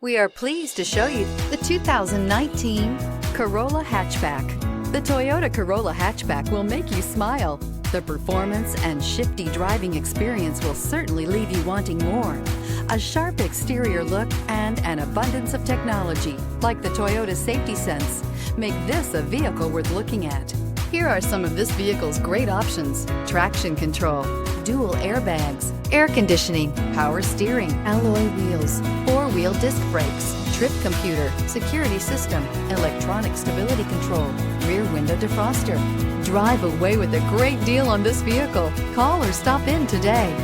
We are pleased to show you the 2019 Corolla Hatchback. The Toyota Corolla Hatchback will make you smile. The performance and shifty driving experience will certainly leave you wanting more. A sharp exterior look and an abundance of technology, like the Toyota Safety Sense, make this a vehicle worth looking at. Here are some of this vehicle's great options: traction control, dual airbags, air conditioning, power steering, alloy wheels, four-wheel disc brakes, trip computer, security system, electronic stability control, rear window defroster. Drive away with a great deal on this vehicle. Call or stop in today.